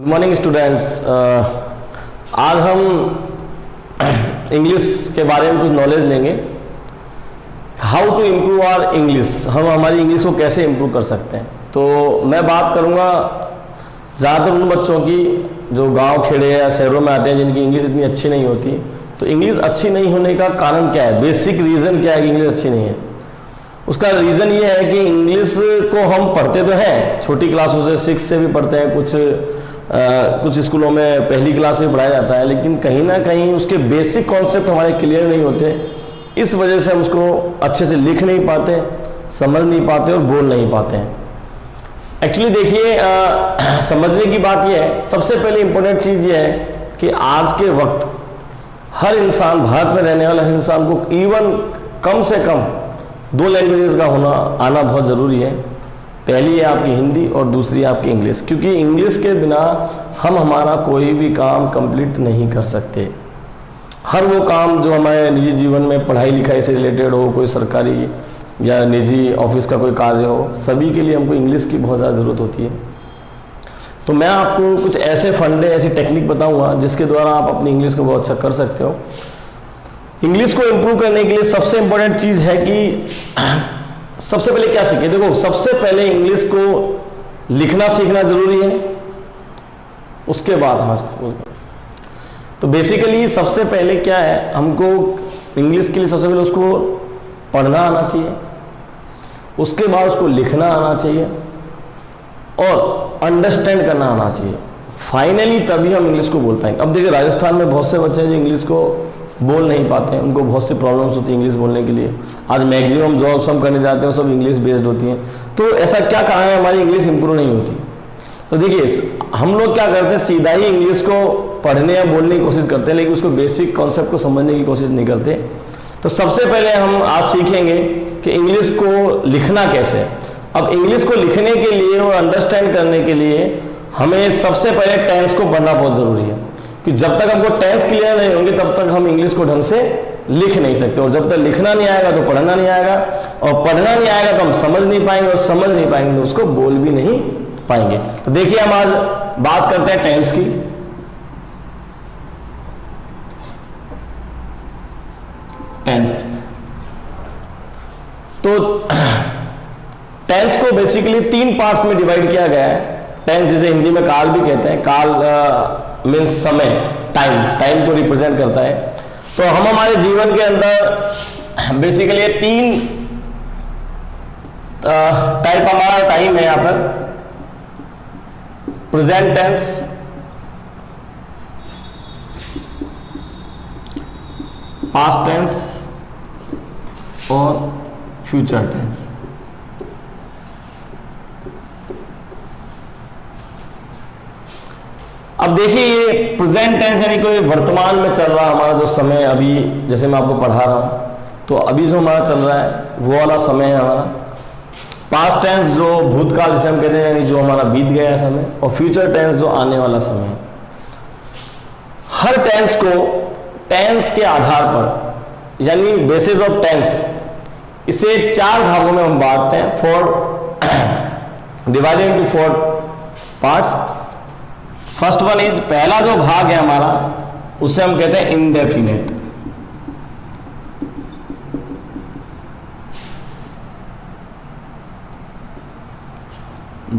Morning students, आज हम English के बारे में कुछ नॉलेज लेंगे। How to improve our English, हम हमारी इंग्लिश को कैसे इम्प्रूव कर सकते हैं। तो मैं बात करूँगा ज़्यादातर उन बच्चों की जो गांव खेड़े या शहरों में आते हैं जिनकी इंग्लिश इतनी अच्छी नहीं होती। तो इंग्लिश अच्छी नहीं होने का कारण क्या है, बेसिक रीज़न क्या है कि इंग्लिश अच्छी नहीं है। उसका रीज़न ये है कि इंग्लिश को हम पढ़ते तो हैं, छोटी क्लासों से 6 से भी पढ़ते हैं, कुछ स्कूलों में पहली क्लास से पढ़ाया जाता है, लेकिन कहीं ना कहीं उसके बेसिक कॉन्सेप्ट हमारे क्लियर नहीं होते। इस वजह से हम उसको अच्छे से लिख नहीं पाते, समझ नहीं पाते और बोल नहीं पाते हैं। एक्चुअली देखिए, समझने की बात यह है, सबसे पहले इम्पोर्टेंट चीज़ ये है कि आज के वक्त हर इंसान, भारत में रहने वाला हर इंसान को इवन कम से कम 2 लैंग्वेजेस का आना बहुत ज़रूरी है। पहली है आपकी हिंदी और दूसरी है आपकी इंग्लिश, क्योंकि इंग्लिश के बिना हम हमारा कोई भी काम कंप्लीट नहीं कर सकते। हर वो काम जो हमारे निजी जीवन में पढ़ाई लिखाई से रिलेटेड हो, कोई सरकारी या निजी ऑफिस का कोई कार्य हो, सभी के लिए हमको इंग्लिश की बहुत ज़्यादा ज़रूरत होती है। तो मैं आपको कुछ ऐसे फंडे, ऐसी टेक्निक बताऊंगा जिसके द्वारा आप अपनी इंग्लिश को बहुत अच्छा कर सकते हो। इंग्लिश को इम्प्रूव करने के लिए सबसे इम्पोर्टेंट चीज़ है कि सबसे पहले क्या सीखें। देखो, सबसे पहले इंग्लिश को लिखना सीखना जरूरी है, उसके बाद तो बेसिकली सबसे पहले क्या है, हमको इंग्लिश के लिए सबसे पहले उसको पढ़ना आना चाहिए, उसके बाद उसको लिखना आना चाहिए और अंडरस्टैंड करना आना चाहिए। फाइनली तभी हम इंग्लिश को बोल पाएंगे। अब देखिए, राजस्थान में बहुत से बच्चे हैं जो इंग्लिश को बोल नहीं पाते हैं, उनको बहुत सी प्रॉब्लम्स होती है इंग्लिश बोलने के लिए। आज मैक्सिमम जॉब्स हम करने जाते हैं सब इंग्लिश बेस्ड होती हैं। तो ऐसा क्या कारण है हमारी इंग्लिश इंप्रूव नहीं होती? तो देखिए, हम लोग क्या करते हैं, सीधा ही इंग्लिश को पढ़ने या बोलने की कोशिश करते हैं, लेकिन उसको बेसिक कॉन्सेप्ट को समझने की कोशिश नहीं करते। तो सबसे पहले हम आज सीखेंगे कि इंग्लिश को लिखना कैसे। अब इंग्लिश को लिखने के लिए और अंडरस्टैंड करने के लिए हमें सबसे पहले टेंस को पढ़ना बहुत ज़रूरी है, कि जब तक हमको टेंस क्लियर नहीं होंगे तब तक हम इंग्लिश को ढंग से लिख नहीं सकते। और जब तक लिखना नहीं आएगा तो पढ़ना नहीं आएगा, और पढ़ना नहीं आएगा तो हम समझ नहीं पाएंगे, और समझ नहीं पाएंगे तो उसको बोल भी नहीं पाएंगे। तो देखिए, हम आज बात करते हैं टेंस की। टेंस, तो टेंस को बेसिकली 3 पार्ट्स में डिवाइड किया गया है। टेंस जिसे हिंदी में काल भी कहते हैं। काल मीन्स समय, टाइम को रिप्रेजेंट करता है। तो हम हमारे जीवन के अंदर बेसिकली 3 टाइप हमारा टाइम है यहाँ पर। प्रेजेंट टेंस, पास्ट टेंस और फ्यूचर टेंस। अब देखिए, ये प्रेजेंट टेंस यानी कोई वर्तमान में चल रहा हमारा जो समय, अभी जैसे मैं आपको पढ़ा रहा हूं, तो अभी जो हमारा चल रहा है वो वाला समय है हमारा। पास्ट टेंस जो भूतकाल जिसे हम कहते हैं, यानी जो हमारा बीत गया है समय। और फ्यूचर टेंस जो आने वाला समय है। हर टेंस को टेंस के आधार पर, यानी बेसिस ऑफ टेंस, इसे 4 भागों में हम बांटते हैं, divided into 4 parts. First one is, पहला जो भाग है हमारा उसे हम कहते हैं इंडेफिनेट।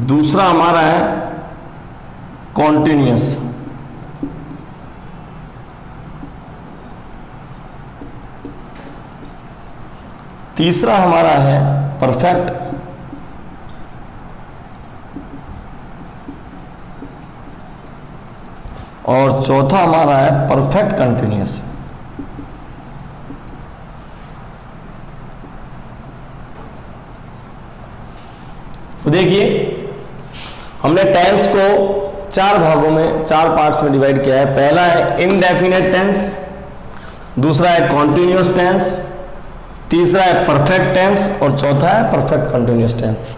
दूसरा हमारा है कॉन्टिन्यूअस। तीसरा हमारा है परफेक्ट। और चौथा हमारा है परफेक्ट कंटिन्यूअस। तो देखिए, हमने टेंस को 4 भागों में, 4 पार्ट्स में डिवाइड किया है। पहला है इनडेफिनेट टेंस, दूसरा है कॉन्टिन्यूअस टेंस, तीसरा है परफेक्ट टेंस और चौथा है परफेक्ट कंटिन्यूअस टेंस।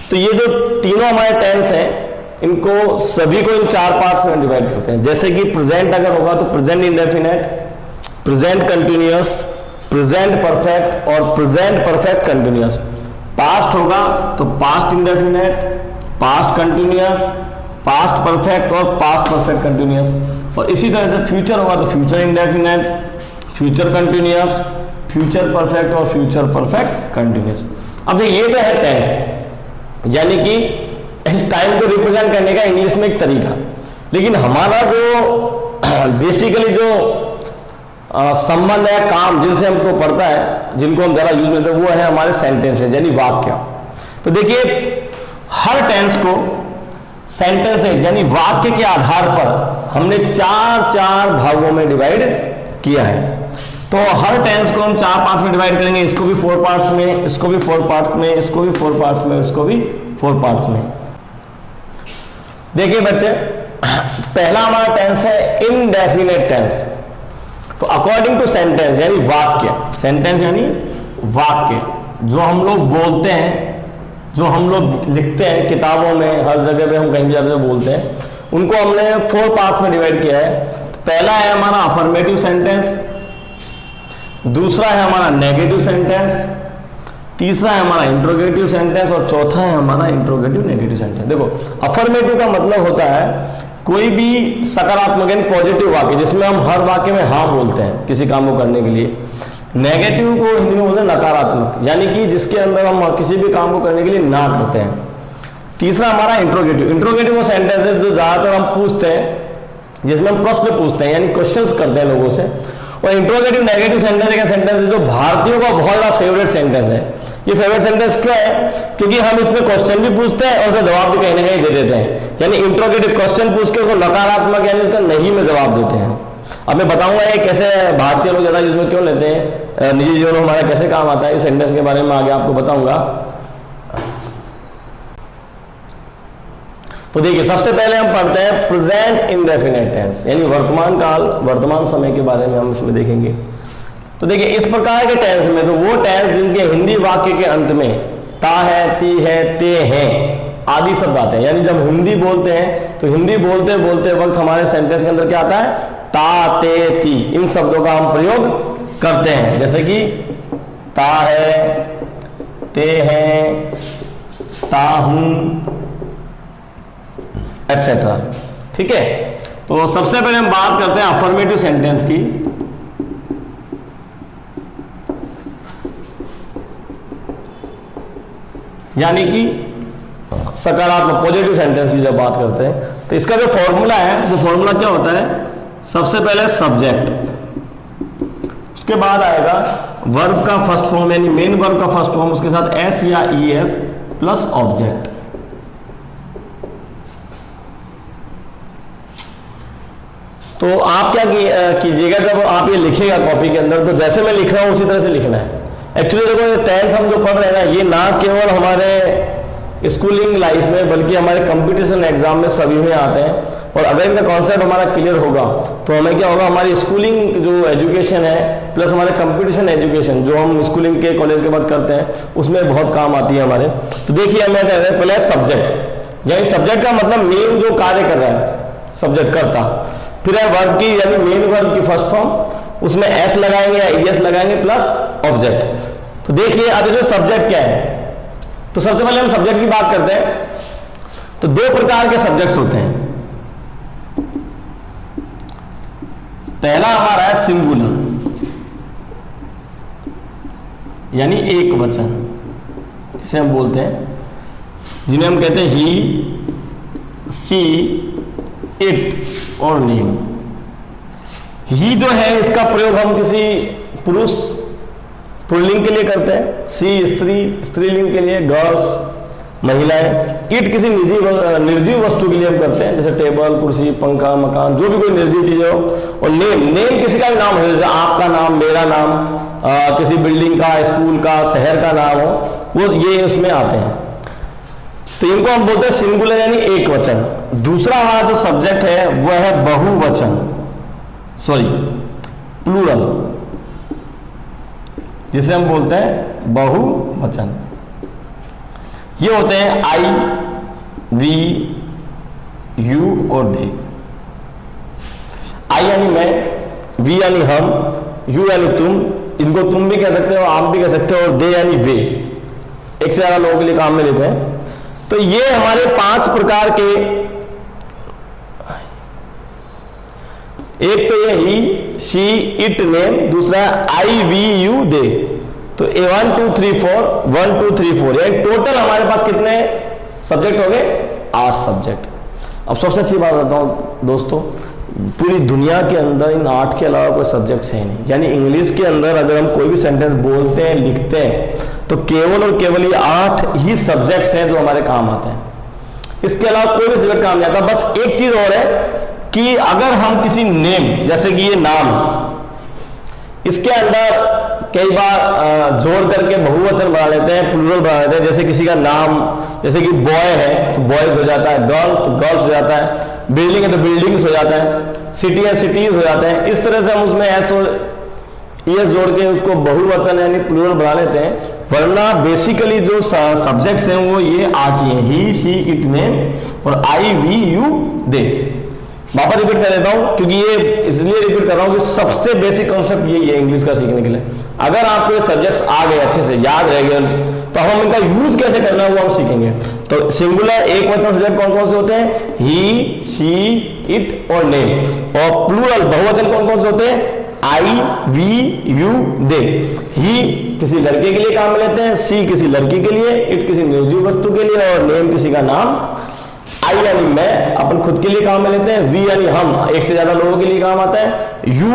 तो ये जो तीनों हमारे टेंस हैं, इनको सभी को इन 4 पार्ट्स में डिवाइड करते हैं। जैसे कि प्रेजेंट अगर होगा तो present indefinite, present continuous, present perfect और प्रेजेंट परफेक्ट कंटिन्यूअस। पास्ट होगा तो past indefinite, past continuous, past perfect और पास्ट परफेक्ट कंटिन्यूअस। और इसी तरह से फ्यूचर होगा तो future indefinite, future continuous, future perfect और फ्यूचर परफेक्ट कंटिन्यूअस। अब ये तो है टेंस, यानी कि इस टाइम को रिप्रेजेंट करने का इंग्लिश में एक तरीका। लेकिन हमारा जो बेसिकली जो संबंध है, काम जिनसे हमको पड़ता है, जिनको हम ज़्यादा यूज करते हैं, वो है हमारे सेंटेंसेस यानी वाक्य। तो देखिए हर टेंस को सेंटेंसेस यानी वाक्य के आधार पर हमने चार भागों में डिवाइड किया है। तो हर टेंस को हम 4 पार्ट्स में डिवाइड करेंगे, इसको भी 4 पार्ट्स में, इसको भी 4 पार्ट्स में, इसको भी 4 पार्ट्स में, इसको भी 4 पार्ट्स में। देखिए बच्चे, पहला हमारा टेंस है इनडेफिनेट टेंस। तो अकॉर्डिंग टू सेंटेंस यानी वाक्य, सेंटेंस यानी वाक्य जो हम लोग बोलते हैं, जो हम लोग लिखते हैं किताबों में, हर जगह पे हम कहीं भी जाते हैं बोलते हैं, उनको हमने 4 पार्ट्स में डिवाइड किया है। पहला है हमारा अफर्मेटिव सेंटेंस, दूसरा है हमारा नेगेटिव सेंटेंस, तीसरा है हमारा इंट्रोगेटिव सेंटेंस और चौथा है हमारा इंट्रोगेटिव नेगेटिव सेंटेंस। देखो अफर्मेटिव का मतलब होता है कोई भी सकारात्मक यानी पॉजिटिव वाक्य जिसमें हम हर वाक्य में हाँ बोलते हैं किसी काम को करने के लिए। नेगेटिव को हिंदी में बोलते हैं नकारात्मक, यानी कि जिसके अंदर हम किसी भी काम को करने के लिए ना करते हैं। तीसरा हमारा इंट्रोगेटिव, इंट्रोगेटिव वो सेंटेंस है जो ज्यादातर हम पूछते हैं, जिसमें हम प्रश्न पूछते हैं यानी क्वेश्चंस करते हैं लोगों से। और इंट्रोगेटिव नेगेटिव सेंटेंस एक सेंटेंस है जो भारतीयों का बहुत बड़ा फेवरेट सेंटेंस है। ये फेवरेट सेंटेंस क्यों है? क्योंकि हम इसमें क्वेश्चन भी पूछते हैं और उसका जवाब भी कहीं ना कहीं दे देते हैं। यानी इंट्रोगेटिव क्वेश्चन पूछ के उसको नकारात्मक यानी उसका नहीं में जवाब देते हैं। अब मैं बताऊंगा ये कैसे भारतीय लोग ज्यादा यूज में क्यों लेते हैं, निजी जीवन में हमारा कैसे काम आता है, इस सेंटेंस के बारे में आगे आपको बताऊंगा। तो देखिए सबसे पहले हम पढ़ते हैं प्रेजेंट इंडेफिनिट टेंस यानी वर्तमान काल, वर्तमान समय के बारे में हम इसमें देखेंगे। तो देखिए इस प्रकार के टेंस में, तो वो टेंस जिनके हिंदी वाक्य के अंत में ता है, ती है, ते हैं आदि शब्द आते हैं। यानी जब हिंदी बोलते हैं तो हिंदी बोलते बोलते वक्त हमारे सेंटेंस के अंदर क्या आता है? ता, ते, ती, इन शब्दों का हम प्रयोग करते हैं। जैसे कि ता है, ते हैं, ता हूं एटसेट्रा। ठीक है, तो सबसे पहले हम बात करते हैं अफर्मेटिव सेंटेंस की। यानी कि सकारात्मक पॉजिटिव सेंटेंस की जब बात करते हैं तो इसका जो फॉर्मूला है, वो फॉर्मूला क्या होता है? सबसे पहले सब्जेक्ट, उसके बाद आएगा वर्ब का फर्स्ट फॉर्म यानी मेन वर्ब का फर्स्ट फॉर्म, उसके साथ एस या ई एस प्लस ऑब्जेक्ट। तो आप क्या कीजिएगा जब आप ये लिखिएगा कॉपी के अंदर, तो जैसे मैं लिख रहा हूं उसी तरह से लिखना है। एक्चुअली देखो ये टेंस हम जो पढ़ रहे हैं ना, ये ना केवल हमारे स्कूलिंग लाइफ में बल्कि हमारे कंपटीशन एग्जाम में सभी में आते हैं। और अगर इनका कॉन्सेप्ट हमारा क्लियर होगा तो हमें क्या होगा, हमारी स्कूलिंग जो एजुकेशन है प्लस हमारे कंपटीशन एजुकेशन जो हम स्कूलिंग के कॉलेज के बाद करते हैं उसमें बहुत काम आती है हमारे। तो देखिए हमें कह रहे हैं पहले सब्जेक्ट, यानी सब्जेक्ट का मतलब मेन जो कार्य कर रहा है सब्जेक्ट करता। फिर है वर्ब की यानी मेन वर्ब की फर्स्ट फॉर्म, उसमें एस लगाएंगे या ईएस लगाएंगे प्लस ऑब्जेक्ट। तो देखिए अब जो सब्जेक्ट क्या है, तो सबसे पहले हम सब्जेक्ट की बात करते हैं। तो 2 प्रकार के सब्जेक्ट्स होते हैं। पहला हमारा है सिंगुलर यानी एक वचन, जिसे हम बोलते हैं, जिन्हें हम कहते हैं ही, सी, इट और नेम। ही जो है इसका प्रयोग हम किसी पुरुष पुल्लिंग के लिए करते हैं, सी स्त्री स्त्रीलिंग के लिए, गर्ल्स महिलाएं, इट किसी निर्जीव वस्तु के लिए हम करते हैं, जैसे टेबल, कुर्सी, पंखा, मकान, जो भी कोई निर्जीव चीज हो। और नेम किसी का भी नाम हो, जैसे आपका नाम, मेरा नाम, किसी बिल्डिंग का, स्कूल का, शहर का नाम हो, वो ये उसमें आते हैं। तो इनको हम बोलते हैं सिंगुलर यानी एक वचन। दूसरा हमारा जो सब्जेक्ट है वह है बहुवचन, सॉरी प्लूरल, जिसे हम बोलते हैं बहुवचन। ये होते हैं आई, वी, यू और दे। आई यानी मैं, वी यानी हम, यू यानी तुम, इनको तुम भी कह सकते हो, आप भी कह सकते हो, और दे यानी वे। एक से ज्यादा लोगों के लिए काम में लेते हैं। तो ये हमारे 5 प्रकार के, एक तो ये ही, शी, इट, नेम, दूसरा आई, वी, यू, दे। तो 1 2 3 4 1 2 3 4 ये टोटल हमारे पास कितने सब्जेक्ट हो गए? 8 सब्जेक्ट। अब सबसे अच्छी बात बताऊं दोस्तों, पूरी दुनिया के अंदर इन 8 के अलावा कोई सब्जेक्ट्स है नहीं। यानी इंग्लिश के अंदर अगर हम कोई भी सेंटेंस बोलते हैं, लिखते हैं, तो केवल और केवल ये 8 ही सब्जेक्ट्स हैं जो हमारे काम आते हैं। इसके अलावा कोई भी सब्जेक्ट काम नहीं आता। बस एक चीज और है कि अगर हम किसी नेम, जैसे कि ये नाम, इसके अंदर कई बार जोड़ करके बहुवचन बना लेते हैं, प्लूरल बना लेते हैं। जैसे किसी का नाम, जैसे कि बॉय है तो बॉयज हो जाता है, गर्ल तो गर्ल्स हो जाता है, बिल्डिंग है तो बिल्डिंग्स हो जाता है, सिटी है सिटीज हो जाते हैं। इस तरह से हम उसमें एस और ईएस जोड़ के उसको बहुवचन यानी प्लूरल बना लेते हैं। वरना बेसिकली जो सब्जेक्ट्स हैं वो ये 8 ही हैं, ही, शी, इट, नेम और आई, वी, यू, दे। वापस रिपीट कर देता हूं क्योंकि ये इसलिए रिपीट कर रहा हूं कि सबसे बेसिक कॉन्सेप्ट यही है इंग्लिश का सीखने के लिए। अगर आपको ये सब्जेक्ट्स आ गए, अच्छे से याद रह गए, तो हम इनका यूज कैसे करना है वो हम सीखेंगे। तो सिंगुलर एक वचन सब्जेक्ट कौन कौन से होते हैं? ही, शी, इट और नेम। और प्लूरल बहुवचन कौन कौन से होते हैं? आई, वी, यू, दे। ही किसी लड़के के लिए काम में लेते हैं, शी किसी लड़की के लिए, इट किसी निर्जीव वस्तु के लिए और नेम किसी का नाम। आई यानी मैं, अपन खुद के लिए काम में लेते हैं। वी यानी हम, एक से ज्यादा लोगों के लिए काम आता है। यू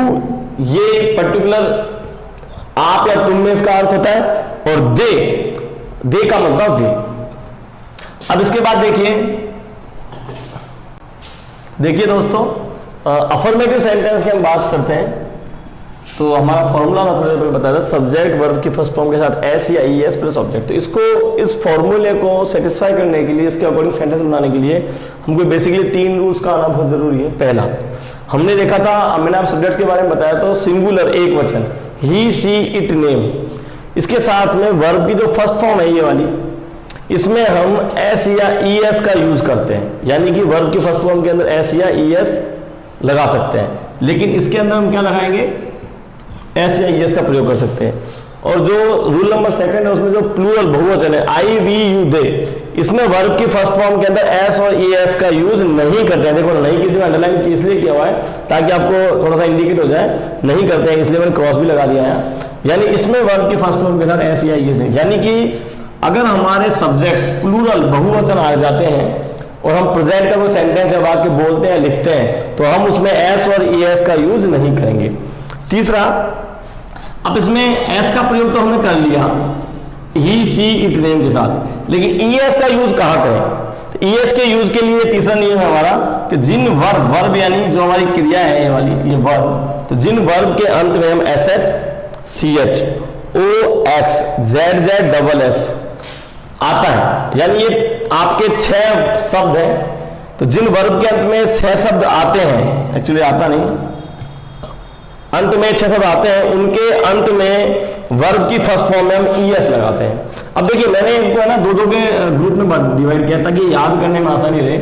ये पर्टिकुलर आप या तुम में इसका अर्थ होता है। और दे का मतलब भी। अब इसके बाद देखिए दोस्तों, अफर्मेटिव सेंटेंस की हम बात करते हैं तो हमारा फॉर्मूला मैं थोड़ी देर बता रहा, सब्जेक्ट वर्ब की फर्स्ट फॉर्म के साथ एस या ई एस प्लस ऑब्जेक्ट। तो इसको, इस फॉर्मूले को सेटिस्फाई करने के लिए, इसके अकॉर्डिंग सेंटेंस बनाने के लिए हमको बेसिकली 3 रूल्स का आना बहुत जरूरी है। पहला हमने देखा था, मैंने आप सब्जेक्ट के बारे में बताया तो सिंगुलर एक वचन, ही, शी, इट, नेम, इसके साथ में वर्ब की जो फर्स्ट फॉर्म है ये वाली, इसमें हम एस या ई एस का यूज करते हैं। यानी कि वर्ब की फर्स्ट फॉर्म के अंदर एस या ई एस लगा सकते हैं, लेकिन इसके अंदर हम क्या लगाएंगे? एस या एस का प्रयोग कर सकते हैं। और जो रूल नंबर 2 है उसमें जो प्लूरल बहुवचन है आई, वी, यू, दे, इसमें वर्ब की फर्स्ट फॉर्म के अंदर एस और एस का यूज नहीं करते हैं। देखो नहीं की, अंडरलाइन की इसलिए किया हुआ है ताकि आपको थोड़ा सा इंडिकेट हो जाए, नहीं करते हैं इसलिए मैंने क्रॉस भी लगा दिया है। यानी इसमें वर्ब की फर्स्ट फॉर्म के साथ एस या एस नहीं। यानी कि अगर हमारे सब्जेक्ट्स प्लूरल बहुवचन आ जाते हैं और हम प्रेजेंट का कोई सेंटेंस या वाक्य बोलते हैं, लिखते हैं, तो हम उसमें एस और एस का यूज नहीं करेंगे। तीसरा, अब इसमें एस का प्रयोग तो हमने कर लिया ही, शी, इट, नेम के साथ, लेकिन ईएस का यूज कहां करें? तो ईएस के यूज के लिए तीसरा नियम है हमारा कि जिन वर्ब यानी जो हमारी क्रिया है ये वाली, ये वर्ब, तो जिन वर्ब के अंत में हम S H, C H, O X, Z Z, double S आता है, यानी ये आपके 6 शब्द हैं। तो जिन वर्ब के अंत में 6 शब्द आते हैं, एक्चुअली आता नहीं, अंत में 6 शब्द आते हैं, उनके अंत में वर्ब की फर्स्ट फॉर्म में हम ईएस लगाते हैं। अब देखिए मैंने इनको है ना 2-2 के ग्रुप में डिवाइड किया ताकि याद करने में आसानी रहे।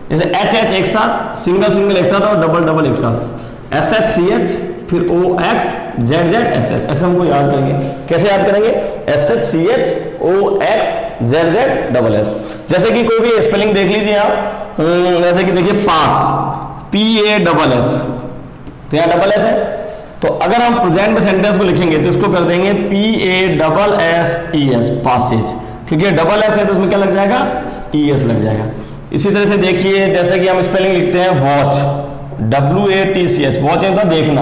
जैसे एच एच एक साथ, सिंगल सिंगल एक साथ और डबल डबल एक साथ, एस एच सी एच, फिर O X, Z Z, S S, ऐसे हमको याद करेंगे। कैसे याद करेंगे? S H C H, O X, Z Z, double S. जैसे कि कोई भी स्पेलिंग देख लीजिए आप, जैसे कि देखिए पास, पी ए डबल एस, तो यहाँ डबल एस है। तो अगर हम प्रेजेंट में सेंटेंस को लिखेंगे तो इसको कर देंगे P A double S E S, passes, क्योंकि डबल एस है तो उसमें क्या लग जाएगा? ई एस लग जाएगा। इसी तरह से देखिए, जैसे कि हम स्पेलिंग लिखते हैं watch, W A T C H, watch है तो देखना,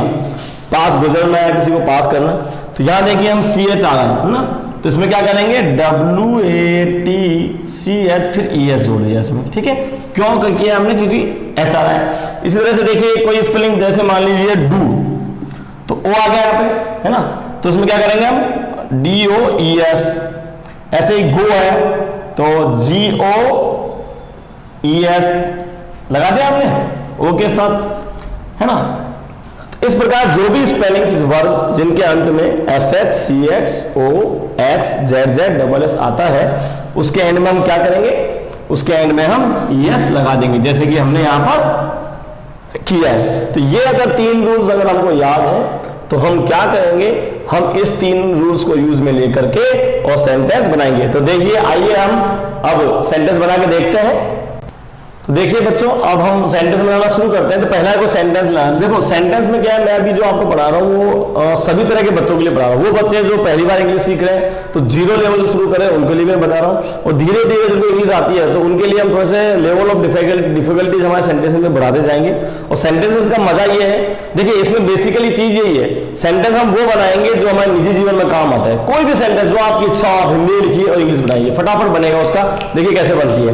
पास गुजरना है, किसी को पास करना, तो यहां देखिए हम सी एच आ रहा है ना, तो इसमें क्या करेंगे? W A T C H, फिर ई एस जोड़ दिया इसमें, ठीक है। क्यों किया हमने? क्योंकि एच आ रहा है। इसी तरह से देखिए कोई स्पेलिंग, जैसे मान लीजिए डू, तो ओ आ गया यहाँ पे, है ना, तो इसमें क्या करेंगे हम? D O E S. ऐसे ही गो है तो जी ओ ई एस लगा दिया हमने ओ के साथ, है ना। इस प्रकार जो भी स्पेलिंग्स वर्ब जिनके अंत में S H, C X, O X, Z Z, double S आता है, उसके एंड में हम क्या करेंगे? उसके एंड में हम ई एस लगा देंगे, जैसे कि हमने यहां पर किया है। तो ये अगर 3 रूल्स अगर हमको याद है तो हम क्या करेंगे, हम इस 3 रूल्स को यूज में लेकर के और सेंटेंस बनाएंगे। तो देखिए, आइए हम अब सेंटेंस बना के देखते हैं। तो देखिए बच्चों, अब हम सेंटेंस बनाना शुरू करते हैं। तो पहला को सेंटेंस लाना। देखो सेंटेंस में क्या है, मैं अभी जो आपको पढ़ा रहा हूँ वो सभी तरह के बच्चों के लिए पढ़ा रहा हूँ। वो बच्चे जो पहली बार इंग्लिश सीख रहे हैं तो 0 लेवल से शुरू करें, उनके लिए मैं बता रहा हूँ। और धीरे धीरे जिनको इंग्लिश आती है तो उनके लिए हम थोड़े से लेवल ऑफ डिफिकल्टीज हमारे सेंटेंस में बढ़ाते जाएंगे। और सेंटेंसेस का मजा ये है, देखिए इसमें बेसिकली चीज यही है, सेंटेंस हम वो बनाएंगे जो हमारे निजी जीवन में काम आता है। कोई भी सेंटेंस जो आपकी इच्छा, आप हिंदी में लिखिए और इंग्लिश बनाइए, फटाफट बनेगा उसका। देखिए कैसे बनती है।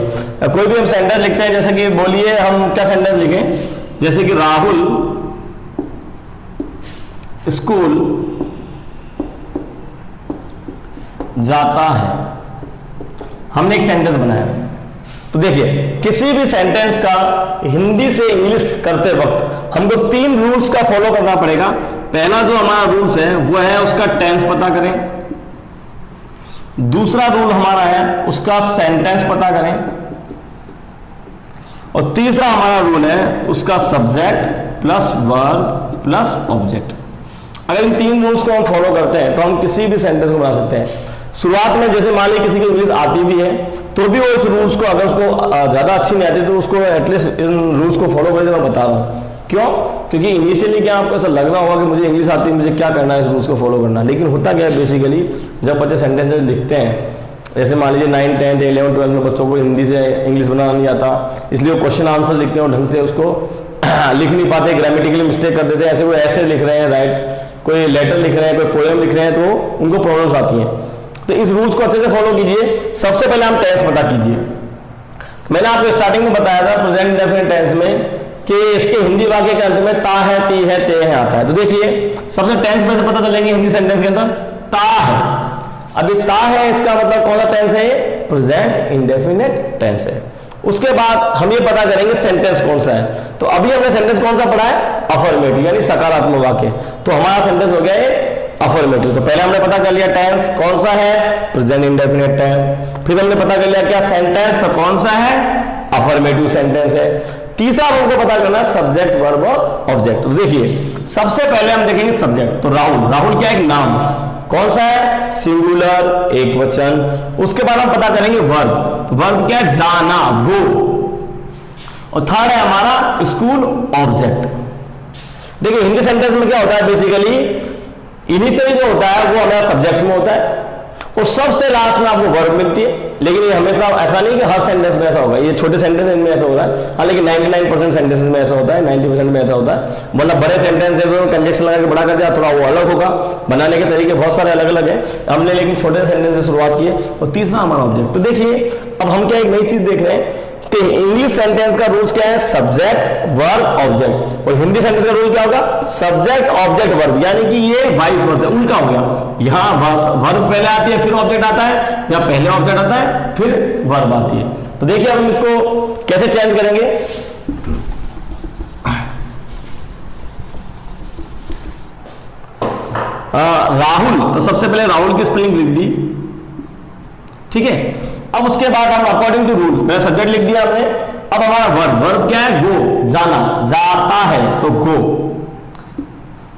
कोई भी हम सेंटेंस लिखते हैं, जैसे कि बोलिए हम क्या सेंटेंस लिखें, जैसे कि राहुल स्कूल जाता है, हमने एक सेंटेंस बनाया। तो देखिए किसी भी सेंटेंस का हिंदी से इंग्लिश करते वक्त हमको 3 रूल्स का फॉलो करना पड़ेगा। पहला जो हमारा रूल्स है वो है उसका टेंस पता करें। दूसरा रूल हमारा है उसका सेंटेंस पता करें। और तीसरा हमारा रूल है उसका subject plus verb plus object. अगर इन 3 रूल्स को हम फॉलो करते हैं तो हम किसी भी सेंटेंस को बना सकते हैं। शुरुआत में जैसे मान ली किसी को इंग्लिश आती भी है तो भी वो इस रूल्स को, अगर उसको ज्यादा अच्छी नहीं आती तो उसको एटलीस्ट इन रूल्स को फॉलो करके मैं बता रहा हूँ। क्यों? क्योंकि इनिशियली क्या आपको ऐसा लग रहा होगा कि मुझे इंग्लिश आती है, मुझे क्या करना है, इस रूल्स को फॉलो करना। लेकिन होता क्या है बेसिकली, जब बच्चे सेंटेंसेस लिखते हैं, जैसे मान लीजिए 9, 10, 11, 12 में बच्चों को हिंदी से इंग्लिश बनाना नहीं आता, इसलिए वो क्वेश्चन आंसर लिखते हैं और ढंग से उसको लिख नहीं पाते, ग्रामेटिकली मिस्टेक कर देते हैं। ऐसे वो ऐसे लिख रहे हैं, राइट, कोई लेटर लिख रहे हैं, कोई पोएम लिख रहे हैं, तो उनको प्रॉब्लम्स आती हैं। तो इस रूल्स को अच्छे से फॉलो कीजिए। सबसे पहले हम टेंस पता कीजिए। मैंने आपको स्टार्टिंग में बताया था प्रेजेंट इंडेफिनिट टेंस में कि इसके हिंदी वाक्य के अंत में ता है, ती है, ते है आता है। तो देखिए सबसे टेंस में से पता चलेंगे हिंदी सेंटेंस के अंदर ता है। अभी ता है इसका मतलब कौन सा टेंस है, प्रेजेंट इंडेफिनिट टेंस है। उसके बाद हम ये पता करेंगे सेंटेंस कौन सा है। तो अभी हमने सेंटेंस कौन सा पढ़ा है, अफर्मेटिव यानी सकारात्मक वाक्य। तो हमारा सेंटेंस हो गया है अफर्मेटिव। तो पहले हमने पता कर लिया टेंस कौन सा है, प्रेजेंट इंडेफिनिट टेंस। फिर हमने पता कर लिया क्या सेंटेंस, तो कौन सा है, अफर्मेटिव सेंटेंस है। तीसरा हमको पता करना है सब्जेक्ट वर्ब और ऑब्जेक्ट। तो देखिए सबसे पहले हम देखेंगे सब्जेक्ट। तो राहुल, राहुल क्या है, एक नाम, कौन सा है, सिंगुलर, एक वचन। उसके बाद हम पता करेंगे वर्ब। तो वर्ब क्या है, जाना, गो। और थर्ड है हमारा स्कूल, ऑब्जेक्ट। देखिए हिंदी सेंटेंस में क्या होता है, बेसिकली इनिशियली जो होता है वो हमारा सब्जेक्ट में होता है और सबसे लास्ट में आपको वर्ब मिलती है। लेकिन ये हमेशा ऐसा नहीं कि हर सेंटेंस में ऐसा होगा, ये छोटे सेंटेंस में ऐसा होता है। हाँ, लेकिन 99% सेंटेंस में ऐसा होता है, 90% में ऐसा होता है। मतलब बड़े सेंटेंस है तो कंजक्शन लगा के बड़ा कर दिया, थोड़ा वो अलग होगा, बनाने के तरीके बहुत सारे अलग अलग है। हमने लेकिन छोटे सेंटेंस से शुरुआत की है। और तीसरा हमारा ऑब्जेक्ट। तो देखिए अब हम क्या एक नई चीज देख रहे हैं कि इंग्लिश सेंटेंस का रूल्स क्या है, सब्जेक्ट वर्ब ऑब्जेक्ट। और हिंदी सेंटेंस का रूल क्या होगा, सब्जेक्ट ऑब्जेक्ट वर्ब, यानी कि ये वाइस वर्सा, उल्टा हो गया। यहाँ वर्ब पहले आती है फिर ऑब्जेक्ट आता है, या पहले ऑब्जेक्ट आता है फिर वर्ब आती है। तो देखिए हम इसको कैसे चेंज करेंगे। राहुल, तो सबसे पहले राहुल की स्पेलिंग लिख दी, ठीक है। अब उसके बाद हम अकॉर्डिंग टू रूल, मेरा सब्जेक्ट लिख दिया आपने। अब हमारा वर्ब, वर्ब क्या है, गो, जाना, जाता है तो गो।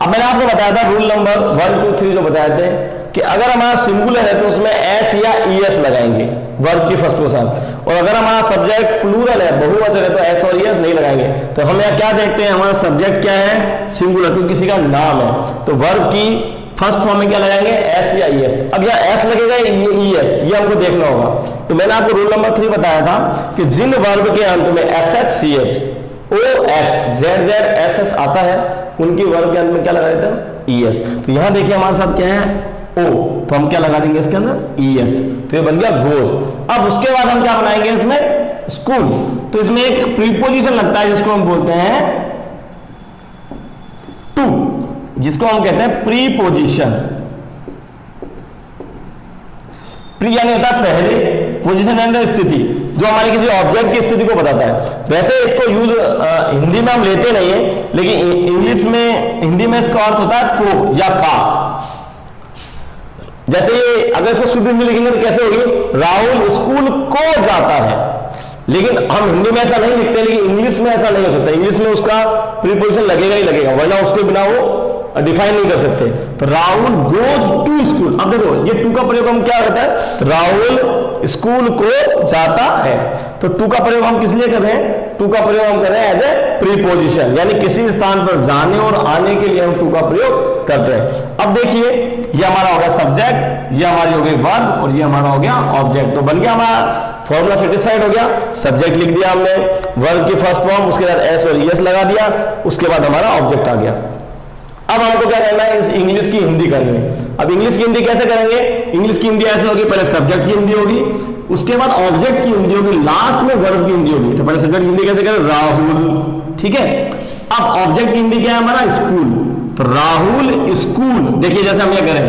अब मैंने आपको बताया था रूल नंबर 1, 2, 3 जो बताए थे कि अगर हमारा सिंगुलर है तो उसमें एस या ईएस लगाएंगे वर्ब की फर्स्ट के साथ। और अगर हमारा सब्जेक्ट प्लूरल है, बहुवचन है, तो एस और ईएस नहीं लगाएंगे। तो हम यहाँ क्या देखते हैं, हमारा सब्जेक्ट क्या है, सिंगुलर, क्योंकि किसी का नाम है। तो वर्ब की फर्स्ट फॉर्म में क्या लगाएंगे, एस या ईएस। अब यहाँ एस लगेगा ईएस, ये हमको देखना होगा। तो मैंने आपको रूल नंबर 3 बताया था कि जिन वर्ब के अंत में SH, CH, OX, Z, SS आता है उनकी वर्ब के अंत में क्या लगा देते हैं, ईएस। तो यहाँ देखिए हमारे साथ क्या है, ओ, तो हम क्या लगा देंगे इसके अंदर, ईएस। तो ये बन गया गोज। अब उसके बाद हम क्या बनाएंगे इसमें, स्कूल। तो इसमें एक प्रीपोजिशन लगता है जिसको हम बोलते हैं टू, जिसको हम कहते हैं प्रीपोजिशन। प्री यानी होता है पहले, पोजीशन यानी स्थिति, जो हमारे किसी ऑब्जेक्ट की स्थिति को बताता है। वैसे इसको यूज हिंदी में हम लेते नहीं है, लेकिन इंग्लिश में, हिंदी में इसका अर्थ होता है को या का। जैसे ये अगर इसको शुद्ध हिंदी लिखेंगे तो कैसे होगी, राहुल स्कूल को जाता है। लेकिन हम हिंदी में ऐसा नहीं लिखते, लेकिन इंग्लिश में ऐसा नहीं हो सकता। इंग्लिश में उसका प्रीपोजिशन लगेगा ही लगेगा, वरना उसके बिना वो डिफाइन नहीं कर सकते। तो राहुल गोज टू स्कूल, अब देखो ये टू का प्रयोग हम क्या करता है, राहुल स्कूल को जाता है। तो टू का प्रयोग हम किस लिए कर रहे हैं, टू का प्रयोग हम कर रहे हैं एज ए प्रीपोजिशन, यानी किसी स्थान पर जाने और आने के लिए हम टू का प्रयोग करते हैं। अब देखिए ये हमारा हो गया सब्जेक्ट, ये हमारी हो गई वर्ब और ये हमारा हो गया ऑब्जेक्ट। तो बन गया हमारा फॉर्मूला सेटिस्फाइड हो गया। सब्जेक्ट लिख दिया हमने, वर्ब की फर्स्ट फॉर्म, उसके बाद एस और ईएस लगा दिया, उसके बाद हमारा ऑब्जेक्ट आ गया। अब हमको क्या करना है, इस इंग्लिश की हिंदी करनी है। अब इंग्लिश की हिंदी कैसे करेंगे, इंग्लिश की हिंदी ऐसे होगी, पहले सब्जेक्ट की हिंदी होगी, उसके बाद ऑब्जेक्ट की हिंदी होगी, लास्ट में वर्ब की हिंदी होगी। तो पहले सब्जेक्ट की हिंदी कैसे करें, राहुल, ठीक है। अब ऑब्जेक्ट की हिंदी क्या है हमारा, स्कूल। तो राहुल स्कूल, देखिए जैसे हम ये करें,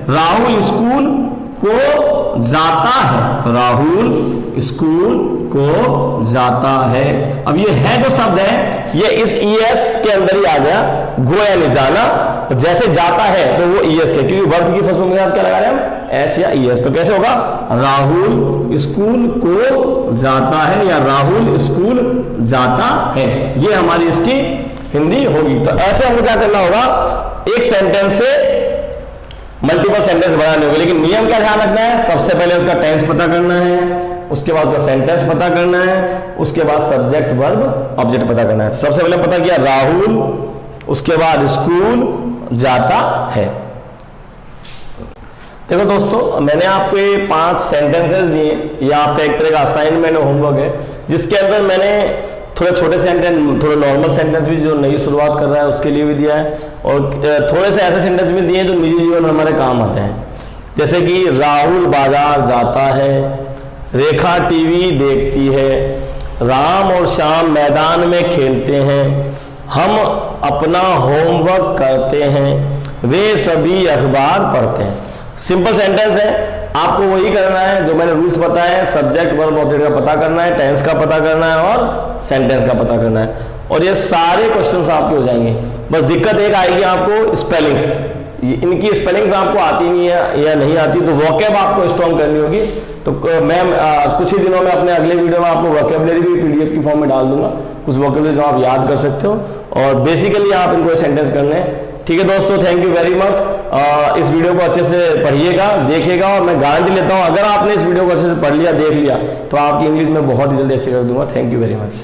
राहुल स्कूल को जाता है, तो राहुल स्कूल को जाता है। अब ये है जो शब्द है ये इस ईएस के अंदर ही आ गया, गो यानी जाना, तो जैसे जाता है तो वो ईएस के, क्योंकि वर्ब की फर्स्ट फॉर्म के साथ क्या लगा रहे हैं हम, एस या ईएस। तो कैसे होगा, राहुल स्कूल को जाता है या राहुल स्कूल जाता है, ये हमारी इसकी हिंदी होगी। तो ऐसे हमको क्या करना होगा, एक सेंटेंस से मल्टीपल सेंटेंस बनाने होंगे, लेकिन नियम क्या ध्यान रखना है, सबसे पहले उसका टेंस पता करना है, उसके बाद उसका सेंटेंस पता करना है, उसके बाद सब्जेक्ट वर्ब ऑब्जेक्ट पता करना है। सबसे पहले पता किया राहुल, उसके बाद स्कूल जाता है। देखो दोस्तों, मैंने आपको ये 5 सेंटेंसेस दिए, ये आपका एक तरह का असाइनमेंट और होमवर्क है, जिसके अंदर मैंने थोड़े छोटे सेंटेंस, थोड़े नॉर्मल सेंटेंस भी जो नई शुरुआत कर रहा है उसके लिए भी दिया है, और थोड़े से ऐसे सेंटेंस भी दिए जो निजी जीवन में हमारे काम आते हैं। जैसे कि राहुल बाजार जाता है, रेखा टीवी देखती है, राम और श्याम मैदान में खेलते हैं, हम अपना होमवर्क करते हैं, वे सभी अखबार पढ़ते हैं। सिंपल सेंटेंस है, आपको वही करना है जो मैंने रूल्स बताए हैं, सब्जेक्ट वर्ब ऑब्जेक्ट का पता करना है, टेंस का पता करना है और सेंटेंस का पता करना है, और ये सारे क्वेश्चंस आपके हो जाएंगे। बस दिक्कत एक आएगी आपको, स्पेलिंग्स, इनकी स्पेलिंग्स आपको आती नहीं है या नहीं आती, तो वोकैब आपको स्ट्रॉन्ग करनी होगी। तो मैं कुछ ही दिनों में अपने अगले वीडियो में आपको वोकैबुलरी भी पीडीएफ की फॉर्म में डाल दूंगा, कुछ वोकैबुलरी जो आप याद कर सकते हो, और बेसिकली आप इनको सेंटेंस करने हैं। ठीक है दोस्तों, थैंक यू वेरी मच। इस वीडियो को अच्छे से पढ़िएगा, देखिएगा, और मैं गारंटी लेता हूँ अगर आपने इस वीडियो को अच्छे से पढ़ लिया, देख लिया, तो आपकी इंग्लिश में बहुत ही जल्दी अच्छी कर दूंगा। Thank you very much.